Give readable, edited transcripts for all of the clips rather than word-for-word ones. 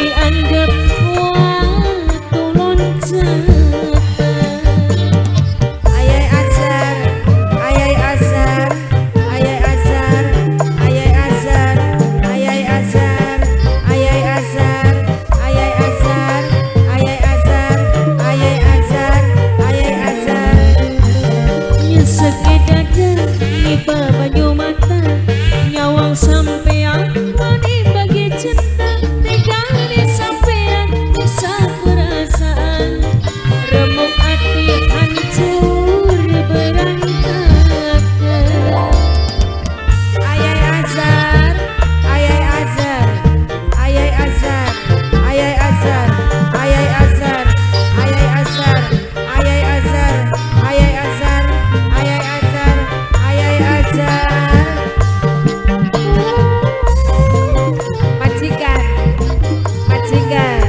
dianggap waktu loncat. Ayai azar, ayai azar, ayai azar, ayai azar, ayai azar, ayai azar, ayai azar, ayai azar, ayai azar, ayai azar. Nyeseke dada nipa banyu mata, nyawang sampean mani bagi cinta, tegane sampean bisa perasaan, remuk hati hancur berantakan. Ayai azar, ayai azar, ayai azar, ayai azar, ayai azar, ayai azar, ayai azar, ayai azar, ayai azar, ayai azar. Majikan, majikan,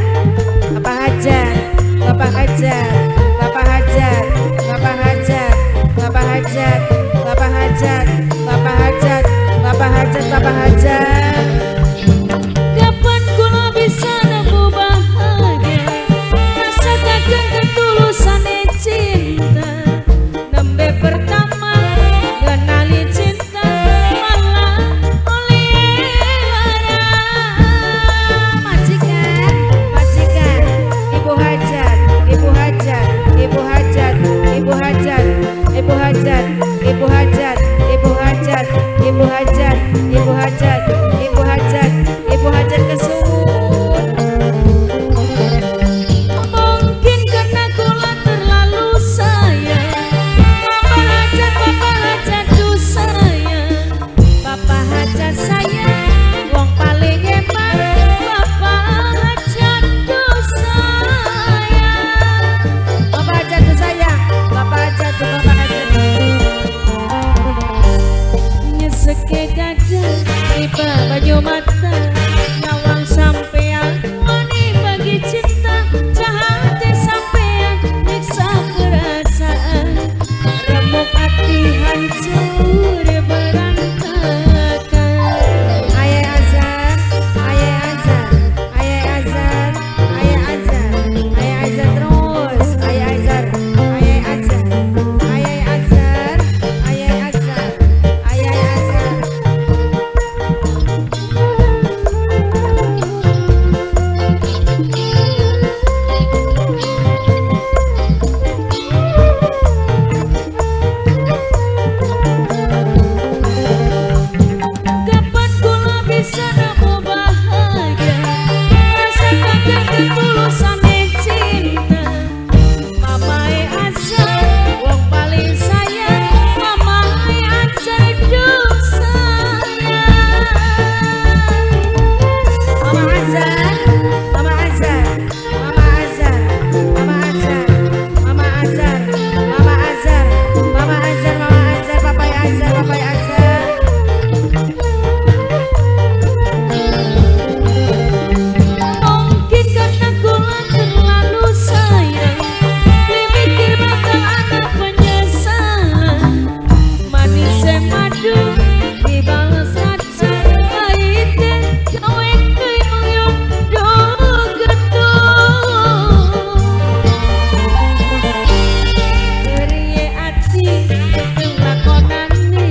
Bapak Hajar, Bapak Hajar, Bapak Hajar, Bapak Hajar, Bapak Hajar, Bapak Hajar, Bapak Hajar, Bapak Hajar, Bapak Hajar. Kapan kula bisa nemu bahagia, rasakan ketulusan cinta, nembe pertama kenali cinta malah oleh lara. Majikan, majikan, Ibu Hajar, Ibu Hajar, Ibu Hajar, Ibu Hajar, Ibu Hajar, Ibu Hajar, Ibu Hajar, Ibu Hajar, Ibu Hajar, Ibu Hajar, Ibu Hajar kesuwun. Mungkin karena kula terlalu sayang, Bapak Hajar tuh sayang, Bapak Hajar sayang, wong paling hebat, Bapak Hajar tuh sayang. Bapak Hajar tuh sayang, Bapak Hajar tuh Bapak Hajar. Nyeseke dada tiba banyu mata, nyawang sampean mani bagi cinta, jahatnya sampean nyiksa perasaan, remuk hati hancur berantakan. Ayai azar, ayai azar, ayai azar, ayai azar, ayai azar terus, ayai azar, ayai azar, ayai azar, ayai azar, ayai azar. Kapan kula bisa nemu bahagia, rasakan ketulusan cinta, mamae azar wong paling sayang, mamae azar duh sayang. Mama azar, Mama azar, Mama azar, Mama azar, Mama azar, Mama azar, Mama azar, Mama azar, Papai azar, Papai azar. Mungkin karena kula terlalu sayang, mikir bakal ada penyesalan, manis madu dibalas rasa pahitnya, kowe kuyung do getun. Beriye ati keteng lakonane,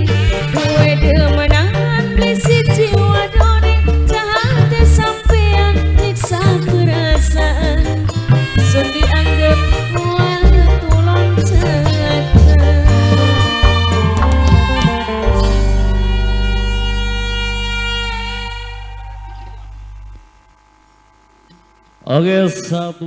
duwe demenan beli jiwa done, jahatnya sampean nyiksa perasaan, sun dianggap waktu loncat. Oke, satu.